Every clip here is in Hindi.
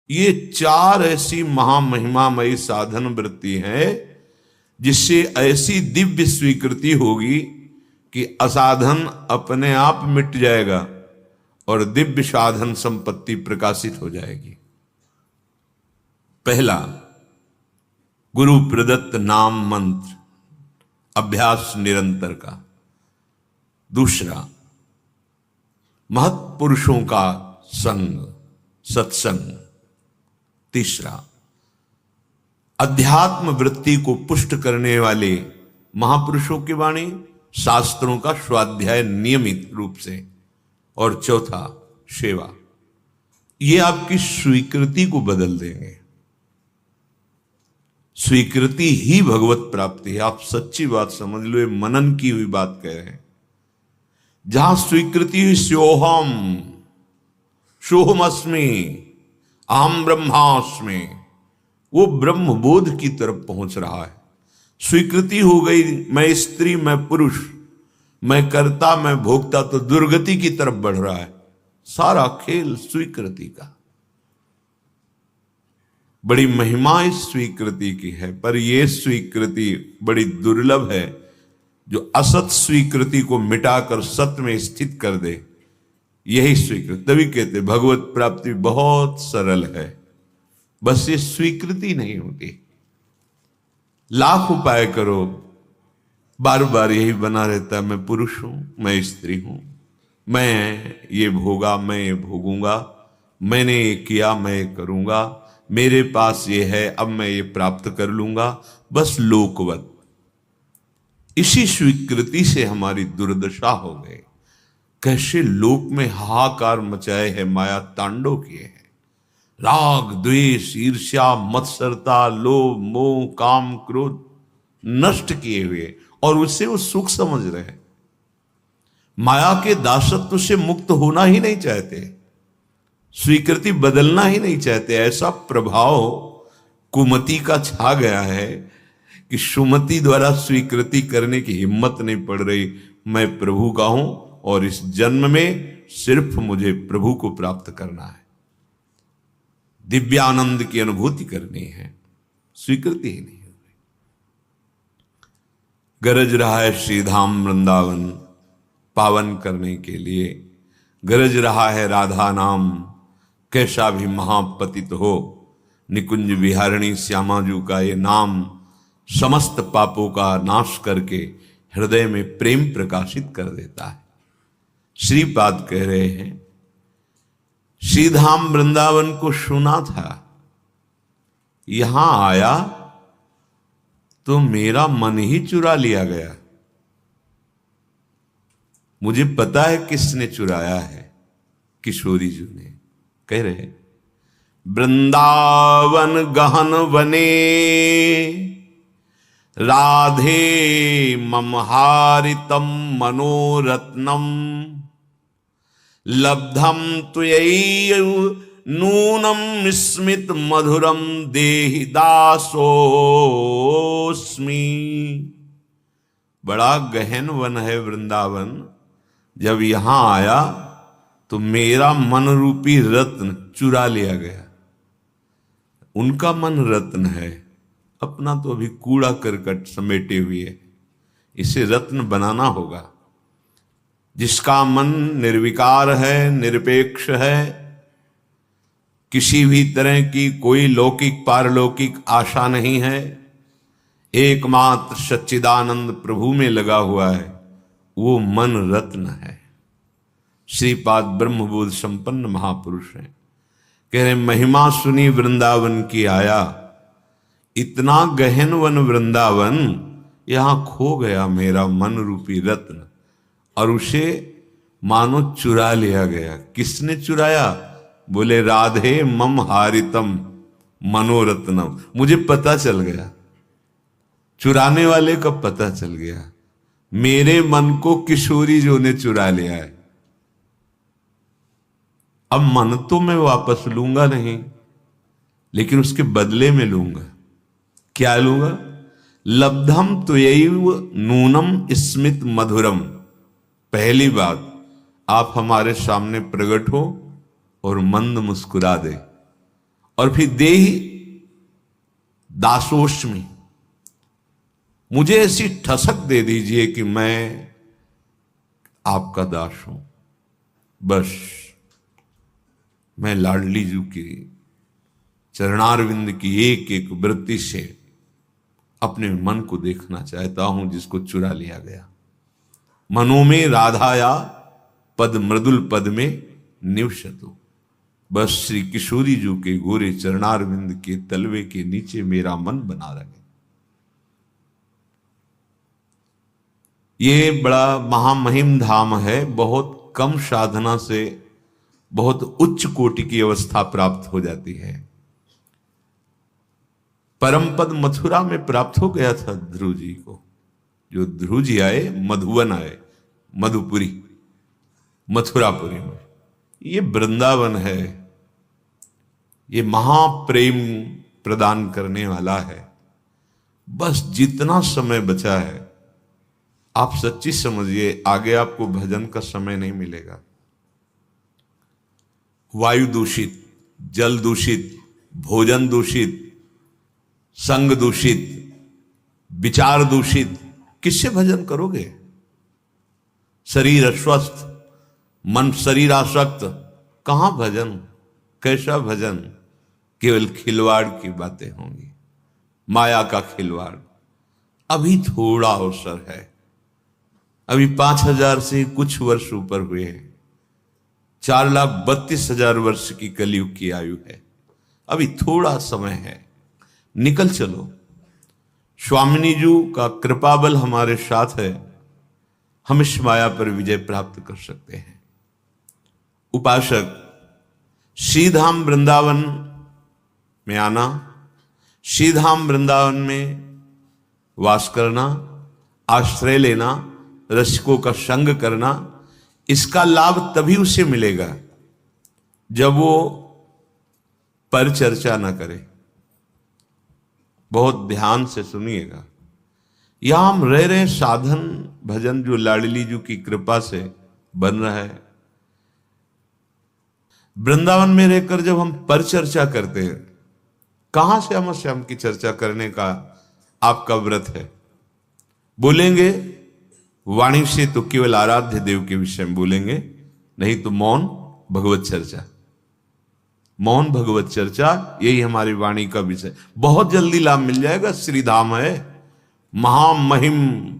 ये चार ऐसी महामहिमामयी साधन वृत्ति है जिससे ऐसी दिव्य स्वीकृति होगी कि असाधन अपने आप मिट जाएगा और दिव्य साधन संपत्ति प्रकाशित हो जाएगी। पहला, गुरु प्रदत्त नाम मंत्र, अभ्यास निरंतर का। दूसरा, महत्पुरुषों का संग, सत्संग। तीसरा, अध्यात्म वृत्ति को पुष्ट करने वाले महापुरुषों की वाणी, शास्त्रों का स्वाध्याय नियमित रूप से। और चौथा, सेवा। ये आपकी स्वीकृति को बदल देंगे। स्वीकृति ही भगवत प्राप्ति है। आप सच्ची बात समझ लो, ये मनन की हुई बात कह रहे हैं। जहां स्वीकृति हुई सोहम, सोहमस्मि, अहम ब्रह्मास्मि, वो ब्रह्म बोध की तरफ पहुंच रहा है। स्वीकृति हो गई, मैं स्त्री, मैं पुरुष, मैं कर्ता, मैं भोक्ता, तो दुर्गति की तरफ बढ़ रहा है। सारा खेल स्वीकृति का। बड़ी महिमा इस स्वीकृति की है, पर यह स्वीकृति बड़ी दुर्लभ है जो असत स्वीकृति को मिटाकर सत्य में स्थित कर दे। यही स्वीकृति, तभी कहते भगवत प्राप्ति बहुत सरल है, बस ये स्वीकृति नहीं होती। लाख उपाय करो, बार बार यही बना रहता है, मैं पुरुष हूं, मैं स्त्री हूं, मैं ये भोगा, मैं ये भोगूंगा, मैंने ये किया, मैं ये करूंगा, मेरे पास ये है, अब मैं ये प्राप्त कर लूंगा, बस लोकवत। इसी स्वीकृति से हमारी दुर्दशा हो गई। कैसे लोक में हाहाकार मचाए है, माया तांडव किए हैं। राग, द्वेष, ईर्ष्या, मत्सरता, लोभ, मोह, काम, क्रोध नष्ट किए हुए, और उससे वो सुख समझ रहे हैं। माया के दासत्व से मुक्त होना ही नहीं चाहते, स्वीकृति बदलना ही नहीं चाहते। ऐसा प्रभाव कुमति का छा गया है कि सुमति द्वारा स्वीकृति करने की हिम्मत नहीं पड़ रही। मैं प्रभु का हूं और इस जन्म में सिर्फ मुझे प्रभु को प्राप्त करना है, दिव्यानंद की अनुभूति करनी है, स्वीकृति ही नहीं हो रही। गरज रहा है श्रीधाम वृंदावन पावन करने के लिए, गरज रहा है राधा नाम, कैसा भी महापतित हो। निकुंज विहारिणी श्यामाजू का ये नाम समस्त पापों का नाश करके हृदय में प्रेम प्रकाशित कर देता है। श्रीपाद कह रहे हैं, श्रीधाम वृंदावन को सुना था, यहां आया तो मेरा मन ही चुरा लिया गया। मुझे पता है किसने चुराया है, किशोरी जी ने। कह रहे, वृंदावन गहन वने राधे ममहारितम मनोरत्नम लब्धम त्वयि नूनम स्मित मधुरम देहि दासोस्मि। बड़ा गहन वन है वृंदावन। जब यहां आया तो मेरा मन रूपी रत्न चुरा लिया गया। उनका मन रत्न है, अपना तो अभी कूड़ा करकट समेटे हुए है। इसे रत्न बनाना होगा। जिसका मन निर्विकार है, निरपेक्ष है, किसी भी तरह की कोई लौकिक पारलौकिक आशा नहीं है, एकमात्र सच्चिदानंद प्रभु में लगा हुआ है, वो मन रत्न है। श्रीपाद ब्रह्मबोध संपन्न महापुरुष हैं। कह रहे, महिमा सुनी वृंदावन की आया, इतना गहन वन वृंदावन, यहां खो गया मेरा मन रूपी रत्न, और उसे मानो चुरा लिया गया। किसने चुराया? बोले, राधे मम हारितम मनोरत्नम। मुझे पता चल गया, चुराने वाले का पता चल गया। मेरे मन को किशोरी जो ने चुरा लिया है। अब मन तो मैं वापस लूंगा नहीं, लेकिन उसके बदले में लूंगा। क्या लूंगा? लब्धम त्वयैव नूनम स्मित मधुरम। पहली बात, आप हमारे सामने प्रकट हो और मंद मुस्कुरा दे, और फिर देहि दासोस्मि, मुझे ऐसी ठसक दे दीजिए कि मैं आपका दास हूं। बस मैं लाडली जी की चरणारविंद की एक एक वृत्ति से अपने मन को देखना चाहता हूं जिसको चुरा लिया गया। मनो में राधाया पद मृदुल पद में निवसतु। बस श्री किशोरी जी के गोरे चरणारविंद के तलवे के नीचे मेरा मन बना रहे। ये बड़ा महामहिम धाम है। बहुत कम साधना से बहुत उच्च कोटि की अवस्था प्राप्त हो जाती है। परम पद मथुरा में प्राप्त हो गया था ध्रुव जी को। जो ध्रुव जी आए, मधुवन आए, मधुपुरी, मथुरापुरी में। ये वृंदावन है। ये महाप्रेम प्रदान करने वाला है। बस जितना समय बचा है आप सच्ची समझिए, आगे आपको भजन का समय नहीं मिलेगा। वायु दूषित, जल दूषित, भोजन दूषित, संग दूषित, विचार दूषित, किससे भजन करोगे? शरीर अस्वस्थ, मन शरीर आसक्त, कहां भजन? कैसा भजन? केवल खिलवाड़ की बातें होंगी, माया का खिलवाड़। अभी थोड़ा अवसर है। अभी 5,000 से कुछ वर्ष ऊपर हुए हैं। 4,32,000 वर्ष की कलयुग की आयु है। अभी थोड़ा समय है, निकल चलो। स्वामिनी जी का कृपा बल हमारे साथ है। हम इस माया पर विजय प्राप्त कर सकते हैं। उपासक, श्रीधाम वृंदावन में आना, श्रीधाम वृंदावन में वास करना, आश्रय लेना, रसिकों का संग करना, इसका लाभ तभी उसे मिलेगा जब वो परिचर्चा न करे। बहुत ध्यान से सुनिएगा। यहां हम रह रहे साधन भजन जो लाडली जी की कृपा से बन रहा है। वृंदावन में रहकर जब हम परिचर्चा करते हैं, कहां से हम श्याम की चर्चा करने का आपका व्रत है? बोलेंगे वाणी से तो केवल आराध्य देव के विषय में बोलेंगे, नहीं तो मौन भगवत चर्चा। मौन भगवत चर्चा, यही हमारी वाणी का विषय। बहुत जल्दी लाभ मिल जाएगा। श्रीधाम है, महामहिम,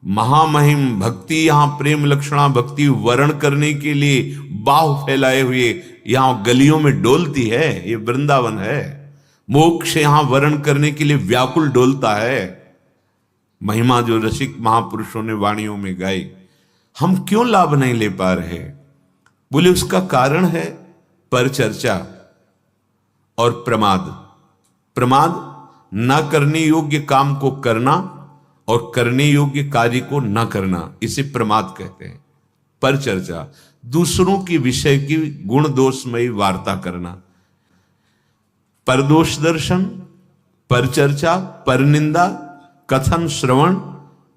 महामहिम भक्ति। यहां प्रेम लक्षणा भक्ति वर्ण करने के लिए बाहु फैलाए हुए यहां गलियों में डोलती है। ये वृंदावन है। मोक्ष यहां वर्ण करने के लिए व्याकुल डोलता है। महिमा जो रसिक महापुरुषों ने वाणियों में गाई, हम क्यों लाभ नहीं ले पा रहे? बोले उसका कारण है परिचर्चा और प्रमाद। प्रमाद, न करने योग्य काम को करना और करने योग्य कार्य को न करना, इसे प्रमाद कहते हैं। परिचर्चा, दूसरों की विषय की गुण दोषमयी वार्ता करना। परदोष दर्शन, परिचर्चा, परनिंदा, कथन, श्रवण,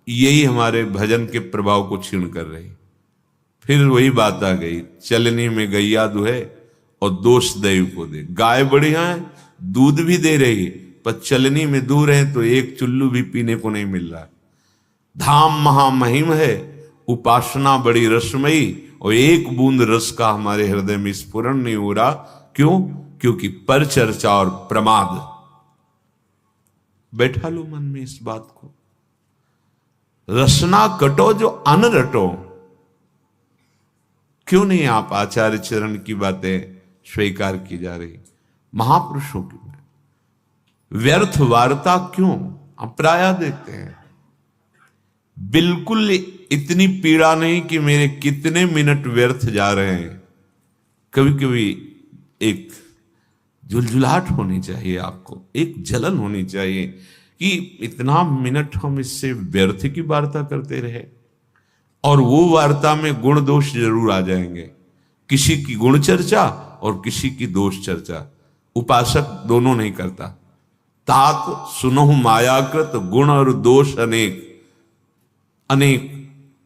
यही हमारे भजन के प्रभाव को क्षीण कर रही। फिर वही बात आ गई, चलनी में गैया दुहे और दोष दैव को दे। गाय बढ़िया है, दूध भी दे रही, पर चलनी में दूर है तो एक चुल्लू भी पीने को नहीं मिल रहा। धाम महामहिम है, उपासना बड़ी रसमयी, और एक बूंद रस का हमारे हृदय में स्फुरण नहीं हो रहा। क्यों? क्योंकि परिचर्चा और प्रमाद। बैठा लो मन में इस बात को। रसना कटो जो अन रटो। क्यों नहीं आप आचार्य चरण की बातें स्वीकार की जा रही? महापुरुषों की व्यर्थ वार्ता क्यों? आप प्राय देखते हैं बिल्कुल इतनी पीड़ा नहीं कि मेरे कितने मिनट व्यर्थ जा रहे हैं। कभी कभी एक झुलझुलाहट होनी चाहिए, आपको एक जलन होनी चाहिए कि इतना मिनट हम इससे व्यर्थ की वार्ता करते रहे। और वो वार्ता में गुण दोष जरूर आ जाएंगे, किसी की गुण चर्चा और किसी की दोष चर्चा। उपासक दोनों नहीं करता। तात सुनहु मायाकृत गुण और दोष अनेक। अनेक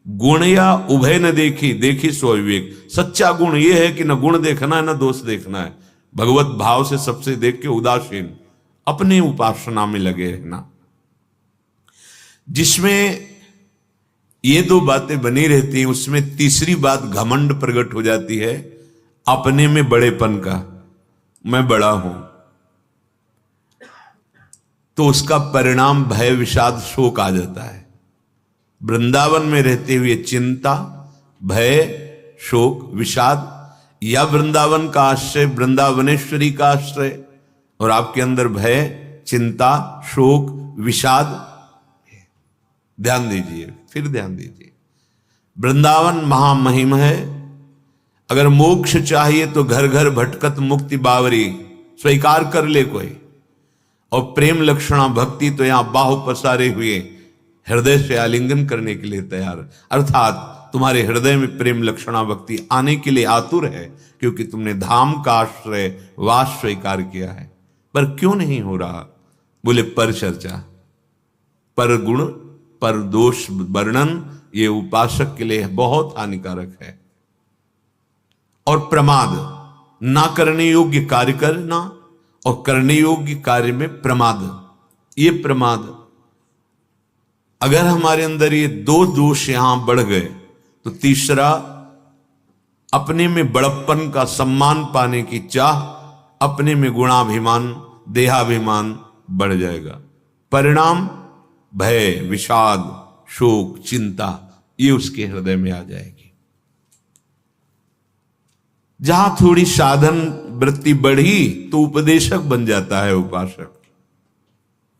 गुण या उभय न देखी, देखी सो विवेक। सच्चा गुण यह है कि न गुण देखना है न दोष देखना है। भगवत भाव से सबसे देख के उदासीन, अपने उपासना में लगे रहना। जिसमें ये दो बातें बनी रहती हैं, उसमें तीसरी बात घमंड प्रकट हो जाती है, अपने में बड़ेपन का, मैं बड़ा हूं। तो उसका परिणाम भय विषाद शोक आ जाता है। वृंदावन में रहते हुए चिंता, भय, शोक, विषाद, या वृंदावन का आश्रय, वृंदावनेश्वरी का आश्रय, और आपके अंदर भय, चिंता, शोक, विषाद। ध्यान दीजिए, फिर ध्यान दीजिए। वृंदावन महामहिम है। अगर मोक्ष चाहिए तो घर घर भटकत मुक्ति बावरी, स्वीकार कर ले कोई। और प्रेम लक्षणा भक्ति तो यहां बाहु पसारे हुए हृदय से आलिंगन करने के लिए तैयार, अर्थात तुम्हारे हृदय में प्रेम लक्षणा भक्ति आने के लिए आतुर है, क्योंकि तुमने धाम का आश्रय वास स्वीकार किया है। पर क्यों नहीं हो रहा? बोले पर चर्चा, पर गुण, पर दोष वर्णन, ये उपासक के लिए बहुत हानिकारक है। और प्रमाद, ना करने योग्य कार्य करना और करने योग्य कार्य में प्रमाद, ये प्रमाद। अगर हमारे अंदर ये दो दोष यहां बढ़ गए तो तीसरा, अपने में बड़प्पन का सम्मान पाने की चाह, अपने में गुणाभिमान, देहाभिमान बढ़ जाएगा। परिणाम भय, विषाद, शोक, चिंता, ये उसके हृदय में आ जाएगी। जहां थोड़ी साधन वृत्ति बढ़ी तो उपदेशक बन जाता है उपासक।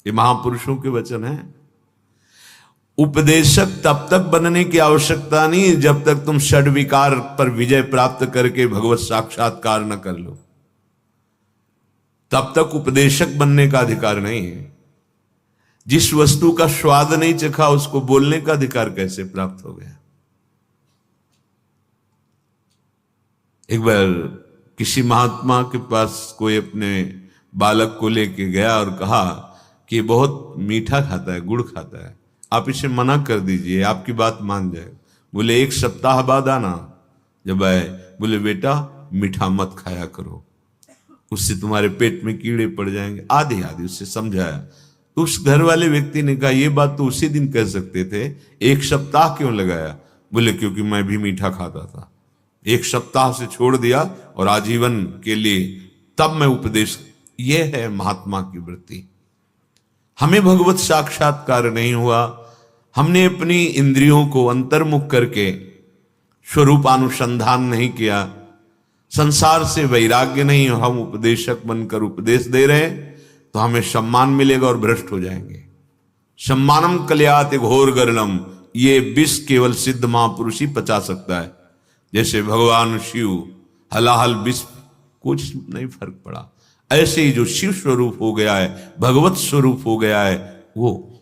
ये महापुरुषों के वचन है। उपदेशक तब तक बनने की आवश्यकता नहीं जब तक तुम षड्विकार पर विजय प्राप्त करके भगवत साक्षात्कार न कर लो, तब तक उपदेशक बनने का अधिकार नहीं है। जिस वस्तु का स्वाद नहीं चखा उसको बोलने का अधिकार कैसे प्राप्त हो गया? एक बार किसी महात्मा के पास कोई अपने बालक को लेके गया और कहा कि बहुत मीठा खाता है, गुड़ खाता है, आप इसे मना कर दीजिए, आपकी बात मान जाए। बोले 1 सप्ताह बाद आना। जब आए बोले बेटा मीठा मत खाया करो, उससे तुम्हारे पेट में कीड़े पड़ जाएंगे, आधे आधे उससे समझाया। तो उस घर वाले व्यक्ति ने कहा ये बात तो उसी दिन कह सकते थे, 1 सप्ताह क्यों लगाया? बोले क्योंकि मैं भी मीठा खाता था, 1 सप्ताह से छोड़ दिया और आजीवन के लिए तब मैं उपदेश। ये है महात्मा की वृत्ति। हमें भगवत साक्षात्कार नहीं हुआ, हमने अपनी इंद्रियों को अंतर्मुख करके स्वरूपानुसंधान नहीं किया, संसार से वैराग्य नहीं, हम उपदेशक बनकर उपदेश दे रहे हैं तो हमें सम्मान मिलेगा और भ्रष्ट हो जाएंगे। सम्मानम कल्याते घोर गर्णम, ये विष केवल सिद्ध महापुरुष ही पचा सकता है। जैसे भगवान शिव हलाहल विष कुछ नहीं फर्क पड़ा, ऐसे ही जो शिव स्वरूप हो गया है, भगवत स्वरूप हो गया है, वो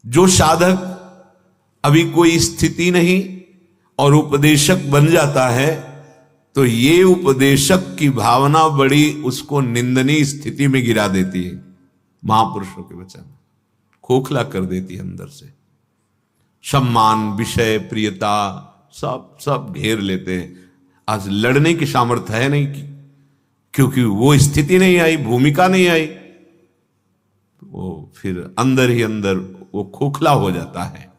जो साधक अभी कोई स्थिति नहीं और उपदेशक बन जाता है तो ये उपदेशक की भावना बड़ी उसको निंदनीय स्थिति में गिरा देती है। महापुरुषों के वचन खोखला कर देती है अंदर से। सम्मान, विषय, प्रियता सब घेर लेते हैं। आज लड़ने की सामर्थ्य है नहीं क्योंकि वो स्थिति नहीं आई, भूमिका नहीं आई, वो फिर अंदर ही अंदर वो खोखला हो जाता है।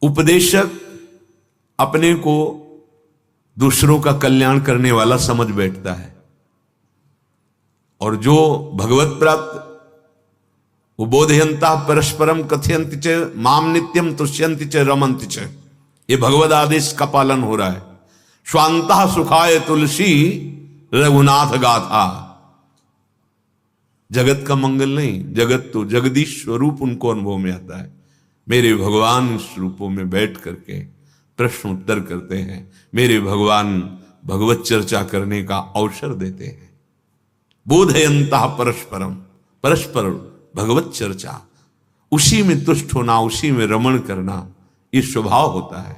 उपदेशक अपने को दूसरों का कल्याण करने वाला समझ बैठता है, और जो भगवत प्राप्त वो बोधयंता परस्परम कथयंति च माम नित्यम तुष्यंति च रमंति च, ये भगवद आदेश का पालन हो रहा है। स्वांतः सुखाय तुलसी रघुनाथ गाथा, जगत का मंगल नहीं, जगत तो जगदीश स्वरूप उनको अनुभव में आता है। मेरे भगवान इस रूपों में बैठ करके प्रश्न उत्तर करते हैं, मेरे भगवान भगवत चर्चा करने का अवसर देते हैं। बोधयंता परस्परम, परस्पर भगवत चर्चा, उसी में तुष्ट होना, उसी में रमण करना, ये स्वभाव होता है।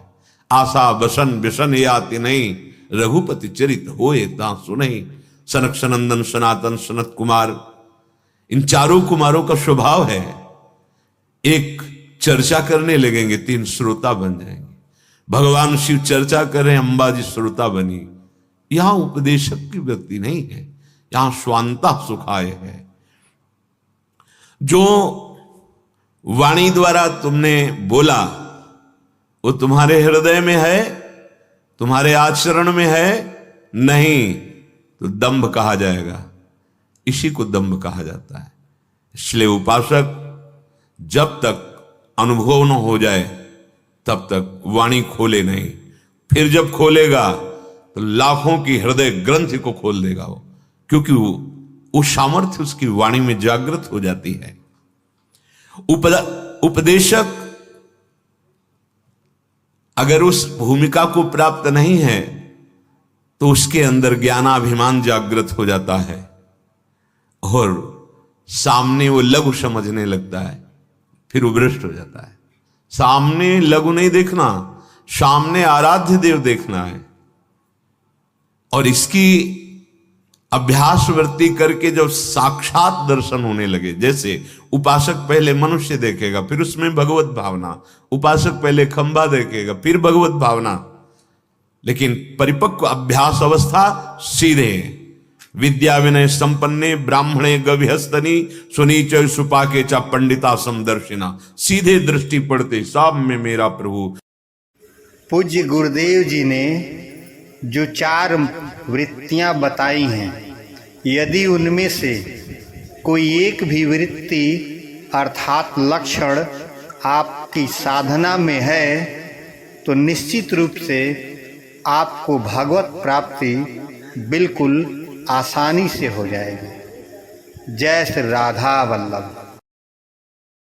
आशा बसन व्यसन याति नहीं, रघुपति चरित होए ता सुनहि, सनक सनंदन सनातन सनत कुमार, इन चारों कुमारों का स्वभाव है। एक चर्चा करने लगेंगे 3 श्रोता बन जाएंगे। भगवान शिव चर्चा करें, अंबा जी श्रोता बनी, यहां उपदेशक की वृत्ति नहीं है, यहां स्वांता सुखाय है। जो वाणी द्वारा तुमने बोला वो तुम्हारे हृदय में है, तुम्हारे आचरण में है नहीं, तो दंभ कहा जाएगा। इसी को दंभ कहा जाता है। इसलिए उपासक जब तक अनुभव न हो जाए तब तक वाणी खोले नहीं। फिर जब खोलेगा तो लाखों की हृदय ग्रंथि को खोल देगा वो, क्योंकि वो सामर्थ्य उसकी वाणी में जागृत हो जाती है। उपदेशक अगर उस भूमिका को प्राप्त नहीं है तो उसके अंदर ज्ञानाभिमान जागृत हो जाता है और सामने वो लघु समझने लगता है, फिर वो भ्रष्ट हो जाता है। सामने लघु नहीं देखना, सामने आराध्य देव देखना है। और इसकी अभ्यास वृत्ति करके जब साक्षात दर्शन होने लगे, जैसे उपासक पहले मनुष्य देखेगा फिर उसमें भगवत भावना, उपासक पहले खंबा देखेगा फिर भगवत भावना, लेकिन परिपक्व अभ्यास अवस्था सीधे विद्या विनय संपन्ने ब्राह्मणे गविहस्तनी सुनीच सुपाके चा पंडिता समदर्शिना, सीधे दृष्टि पड़ते सब में मेरा प्रभु। पूज्य गुरुदेव जी ने जो 4 वृत्तियां बताई हैं, यदि उनमें से कोई एक भी वृत्ति अर्थात लक्षण आपकी साधना में है तो निश्चित रूप से आपको भगवत प्राप्ति बिल्कुल आसानी से हो जाएगी। जय श्री राधा वल्लभ।